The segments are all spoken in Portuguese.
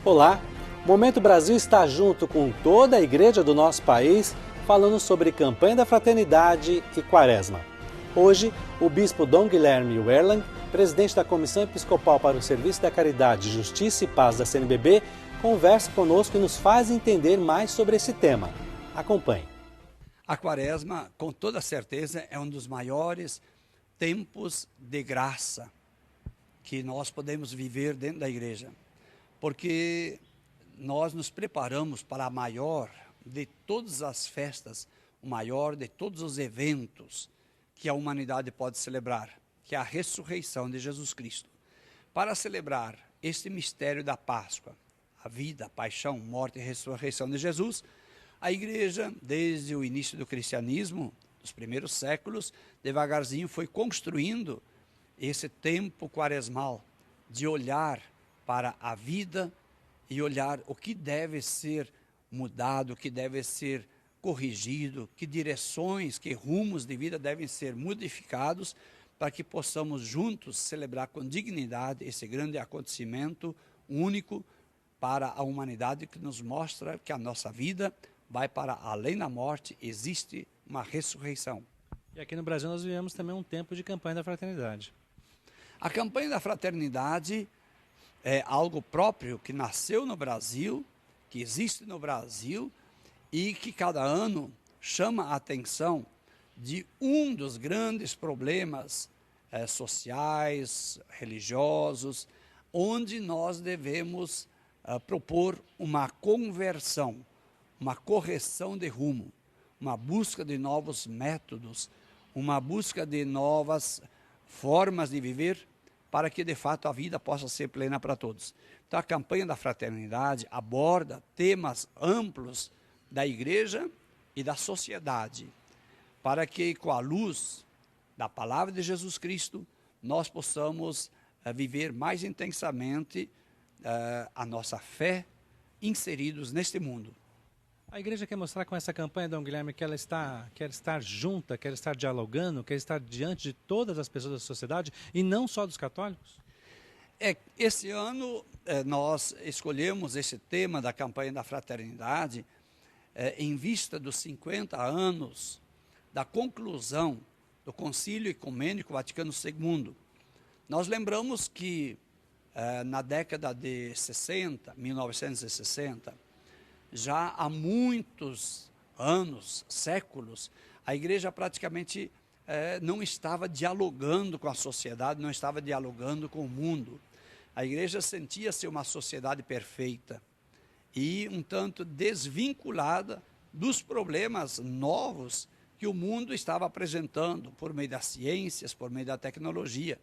Olá, Momento Brasil está junto com toda a igreja do nosso país falando sobre campanha da fraternidade e quaresma. Hoje, o bispo Dom Guilherme Werlang, presidente da Comissão Episcopal para o Serviço da Caridade, Justiça e Paz da CNBB, conversa conosco e nos faz entender mais sobre esse tema. Acompanhe. A quaresma, com toda certeza, é um dos maiores tempos de graça que nós podemos viver dentro da igreja, porque nós nos preparamos para a maior de todas as festas, o maior de todos os eventos que a humanidade pode celebrar, que é a ressurreição de Jesus Cristo. Para celebrar este mistério da Páscoa, a vida, a paixão, morte e ressurreição de Jesus, a igreja, desde o início do cristianismo, dos primeiros séculos, devagarzinho foi construindo esse tempo quaresmal de olhar para a vida e olhar o que deve ser mudado, o que deve ser corrigido, que direções, que rumos de vida devem ser modificados para que possamos juntos celebrar com dignidade esse grande acontecimento único para a humanidade, que nos mostra que a nossa vida vai para além da morte, existe uma ressurreição. E aqui no Brasil nós vivemos também um tempo de campanha da fraternidade. A campanha da fraternidade é algo próprio que nasceu no Brasil, que existe no Brasil e que cada ano chama a atenção de um dos grandes problemas sociais, religiosos, onde nós devemos propor uma conversão, uma correção de rumo, uma busca de novos métodos, uma busca de novas formas de viver para que de fato a vida possa ser plena para todos. Então a campanha da fraternidade aborda temas amplos da igreja e da sociedade, para que com a luz da palavra de Jesus Cristo nós possamos viver mais intensamente a nossa fé inseridos neste mundo. A igreja quer mostrar com essa campanha, Dom Guilherme, que ela quer estar junta, quer estar dialogando, quer estar diante de todas as pessoas da sociedade e não só dos católicos? Esse ano nós escolhemos esse tema da campanha da fraternidade em vista dos 50 anos da conclusão do Concílio Ecumênico Vaticano II. Nós lembramos que na década de 1960, já há muitos anos, séculos, a igreja praticamente não estava dialogando com a sociedade, não estava dialogando com o mundo. A igreja sentia-se uma sociedade perfeita e um tanto desvinculada dos problemas novos que o mundo estava apresentando por meio das ciências, por meio da tecnologia.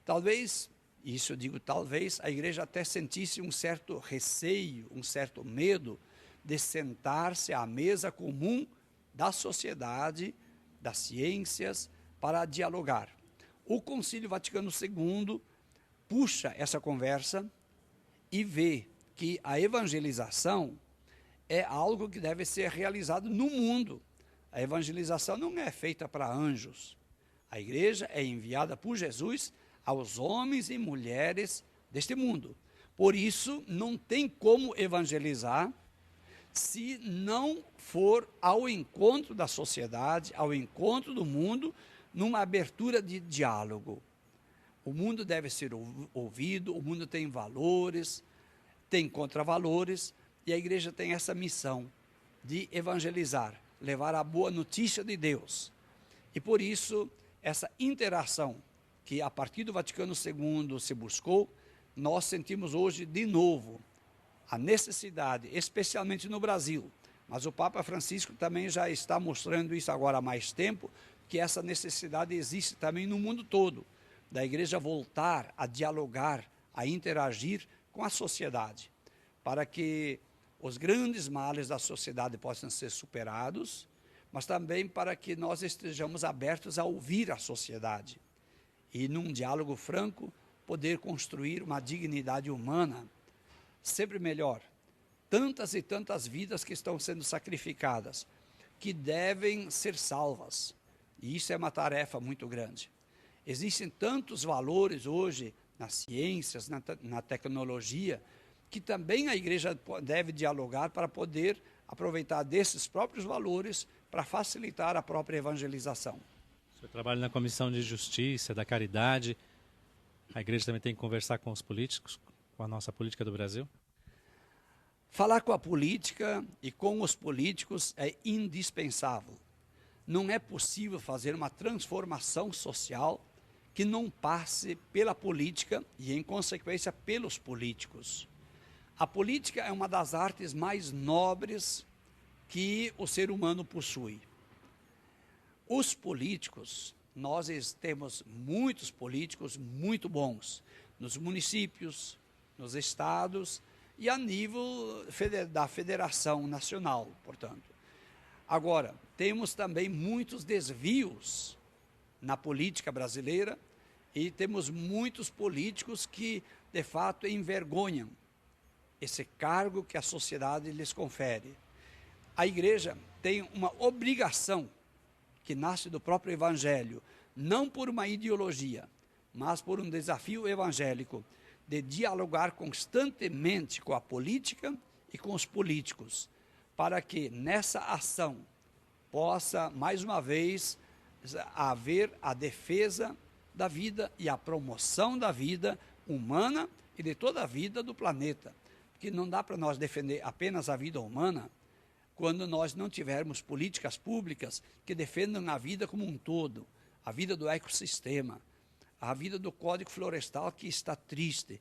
Talvez, isso eu digo talvez, a igreja até sentisse um certo receio, um certo medo de sentar-se à mesa comum da sociedade, das ciências, para dialogar. O Concílio Vaticano II puxa essa conversa e vê que a evangelização é algo que deve ser realizado no mundo. A evangelização não é feita para anjos. A igreja é enviada por Jesus aos homens e mulheres deste mundo. Por isso, não tem como evangelizar se não for ao encontro da sociedade, ao encontro do mundo, numa abertura de diálogo. O mundo deve ser ouvido, o mundo tem valores, tem contravalores, e a igreja tem essa missão de evangelizar, levar a boa notícia de Deus. E por isso, essa interação que a partir do Vaticano II se buscou, nós sentimos hoje de novo a necessidade, especialmente no Brasil, mas o Papa Francisco também já está mostrando isso agora há mais tempo, que essa necessidade existe também no mundo todo, da igreja voltar a dialogar, a interagir com a sociedade, para que os grandes males da sociedade possam ser superados, mas também para que nós estejamos abertos a ouvir a sociedade e, num diálogo franco, poder construir uma dignidade humana sempre melhor. Tantas e tantas vidas que estão sendo sacrificadas, que devem ser salvas. E isso é uma tarefa muito grande. Existem tantos valores hoje nas ciências, na tecnologia, que também a igreja deve dialogar para poder aproveitar desses próprios valores para facilitar a própria evangelização. O senhor trabalha na Comissão de Justiça, da Caridade. A igreja também tem que conversar com os políticos, com a nossa política do Brasil? Falar com a política e com os políticos é indispensável. Não é possível fazer uma transformação social que não passe pela política e, em consequência, pelos políticos. A política é uma das artes mais nobres que o ser humano possui. Os políticos, nós temos muitos políticos muito bons, nos municípios, nos estados e a nível da federação nacional, portanto. Agora, temos também muitos desvios na política brasileira e temos muitos políticos que, de fato, envergonham esse cargo que a sociedade lhes confere. A igreja tem uma obrigação que nasce do próprio evangelho, não por uma ideologia, mas por um desafio evangélico de dialogar constantemente com a política e com os políticos, para que nessa ação possa, mais uma vez, haver a defesa da vida e a promoção da vida humana e de toda a vida do planeta. Porque não dá para nós defender apenas a vida humana quando nós não tivermos políticas públicas que defendam a vida como um todo, a vida do ecossistema, a vida do Código Florestal, que está triste,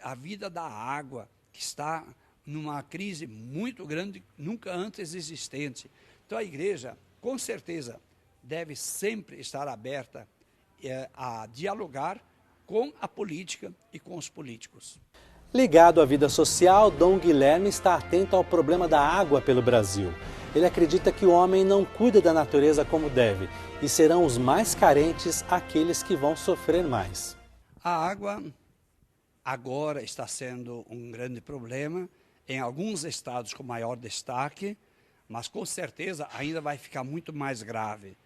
a vida da água, que está numa crise muito grande, nunca antes existente. Então a igreja, com certeza, deve sempre estar aberta a dialogar com a política e com os políticos. Ligado à vida social, Dom Guilherme está atento ao problema da água pelo Brasil. Ele acredita que o homem não cuida da natureza como deve e serão os mais carentes aqueles que vão sofrer mais. A água agora está sendo um grande problema em alguns estados com maior destaque, mas com certeza ainda vai ficar muito mais grave.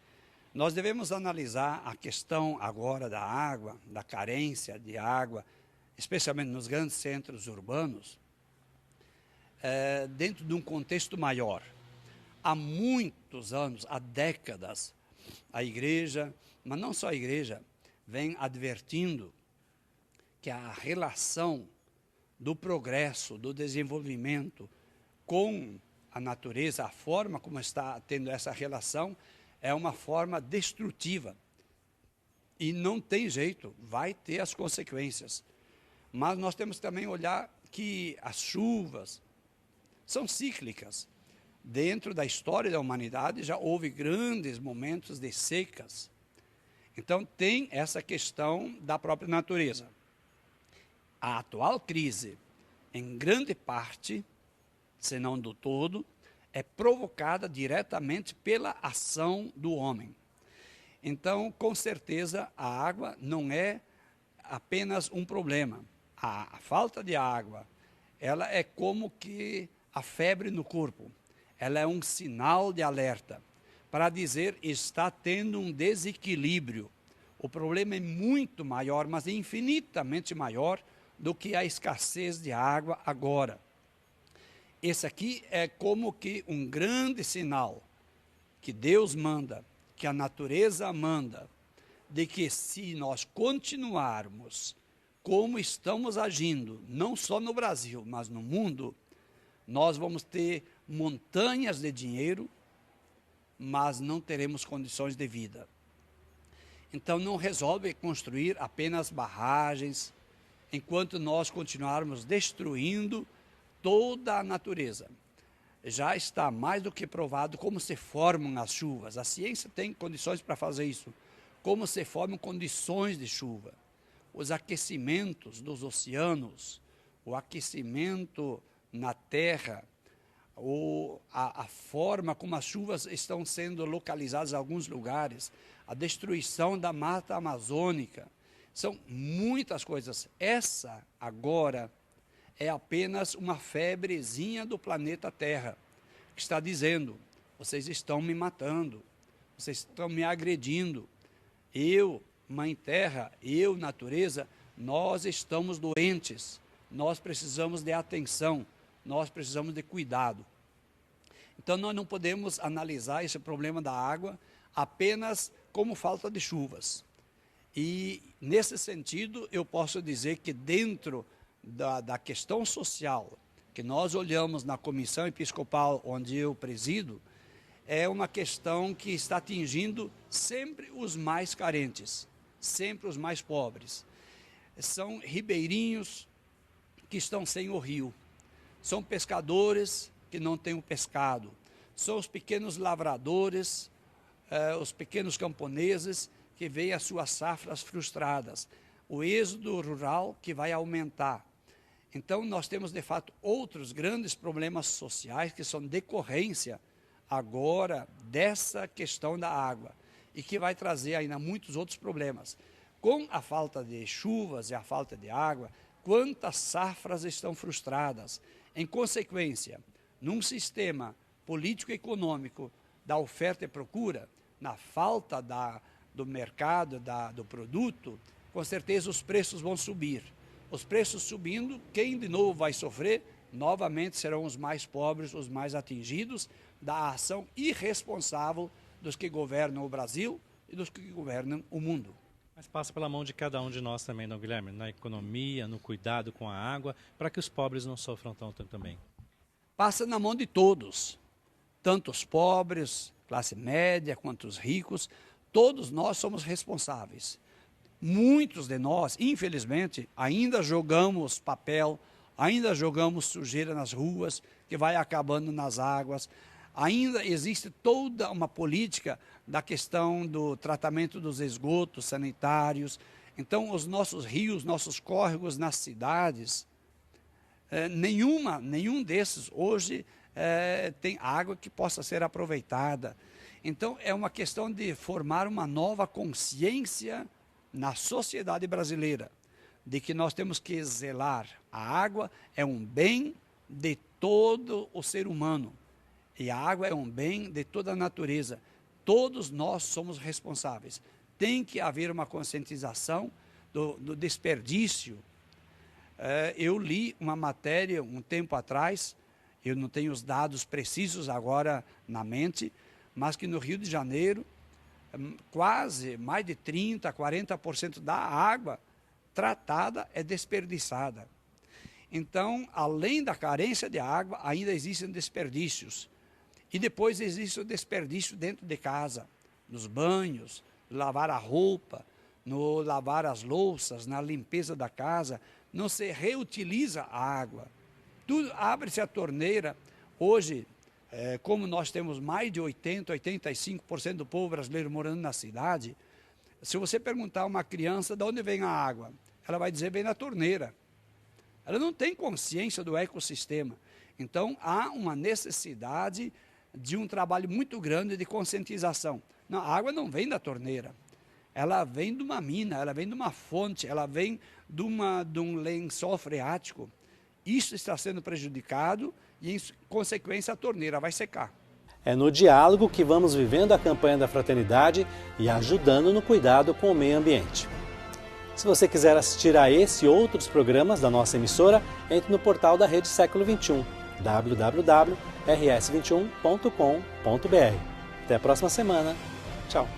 Nós devemos analisar a questão agora da água, da carência de água, especialmente nos grandes centros urbanos, dentro de um contexto maior. Há muitos anos, há décadas, a igreja, mas não só a igreja, vem advertindo que a relação do progresso, do desenvolvimento com a natureza, a forma como está tendo essa relação, é uma forma destrutiva. E não tem jeito, vai ter as consequências. Mas nós temos que também olhar que as chuvas são cíclicas. Dentro da história da humanidade já houve grandes momentos de secas. Então tem essa questão da própria natureza. A atual crise, em grande parte, se não do todo, é provocada diretamente pela ação do homem. Então, com certeza, a água não é apenas um problema. A falta de água, ela é como que a febre no corpo. Ela é um sinal de alerta para dizer está tendo um desequilíbrio. O problema é muito maior, mas infinitamente maior do que a escassez de água agora. Esse aqui é como que um grande sinal que Deus manda, que a natureza manda, de que se nós continuarmos como estamos agindo, não só no Brasil, mas no mundo, nós vamos ter montanhas de dinheiro, mas não teremos condições de vida. Então não resolve construir apenas barragens, enquanto nós continuarmos destruindo toda a natureza. Já está mais do que provado como se formam as chuvas. A ciência tem condições para fazer isso. Como se formam condições de chuva. Os aquecimentos dos oceanos, o aquecimento na terra, a forma como as chuvas estão sendo localizadas em alguns lugares, a destruição da mata amazônica, são muitas coisas. Essa, agora, é apenas uma febrezinha do planeta Terra, que está dizendo, vocês estão me matando, vocês estão me agredindo. Eu, Mãe Terra, eu, natureza, nós estamos doentes, nós precisamos de atenção, nós precisamos de cuidado. Então nós não podemos analisar esse problema da água apenas como falta de chuvas. E nesse sentido eu posso dizer que dentro da questão social que nós olhamos na Comissão Episcopal onde eu presido, é uma questão que está atingindo sempre os mais carentes, sempre os mais pobres. São ribeirinhos que estão sem o rio, são pescadores que não têm o pescado, são os pequenos lavradores, os pequenos camponeses que veem as suas safras frustradas, o êxodo rural que vai aumentar. Então nós temos de fato outros grandes problemas sociais que são decorrência agora dessa questão da água e que vai trazer ainda muitos outros problemas. Com a falta de chuvas e a falta de água, quantas safras estão frustradas? Em consequência, num sistema político-econômico da oferta e procura, na falta do mercado, do produto, com certeza os preços vão subir. Os preços subindo, quem de novo vai sofrer? Novamente serão os mais pobres, os mais atingidos da ação irresponsável dos que governam o Brasil e dos que governam o mundo. Mas passa pela mão de cada um de nós também, não, Guilherme? Na economia, no cuidado com a água, para que os pobres não sofram tanto também. Passa na mão de todos, tanto os pobres, classe média, quanto os ricos, todos nós somos responsáveis. Muitos de nós, infelizmente, ainda jogamos papel, ainda jogamos sujeira nas ruas, que vai acabando nas águas. Ainda existe toda uma política da questão do tratamento dos esgotos sanitários. Então, os nossos rios, nossos córregos nas cidades, nenhum desses hoje tem água que possa ser aproveitada. Então, é uma questão de formar uma nova consciência na sociedade brasileira, de que nós temos que zelar. A água é um bem de todo o ser humano. E a água é um bem de toda a natureza. Todos nós somos responsáveis. Tem que haver uma conscientização do desperdício. Eu li uma matéria um tempo atrás, eu não tenho os dados precisos agora na mente, mas que no Rio de Janeiro, quase mais de 30%, 40% da água tratada é desperdiçada. Então, além da carência de água, ainda existem desperdícios. E depois existe o desperdício dentro de casa, nos banhos, lavar a roupa, no lavar as louças, na limpeza da casa, não se reutiliza a água. Tudo abre-se a torneira. Hoje, como nós temos mais de 80%, 85% do povo brasileiro morando na cidade, se você perguntar a uma criança de onde vem a água, ela vai dizer vem da torneira. Ela não tem consciência do ecossistema. Então, há uma necessidade de um trabalho muito grande de conscientização. Não, a água não vem da torneira. Ela vem de uma mina, ela vem de uma fonte, ela vem de um lençol freático. Isso está sendo prejudicado e, em consequência, a torneira vai secar. É no diálogo que vamos vivendo a campanha da fraternidade e ajudando no cuidado com o meio ambiente. Se você quiser assistir a esse e outros programas da nossa emissora, entre no portal da Rede Século XXI, www.rs21.com.br. Até a próxima semana. Tchau.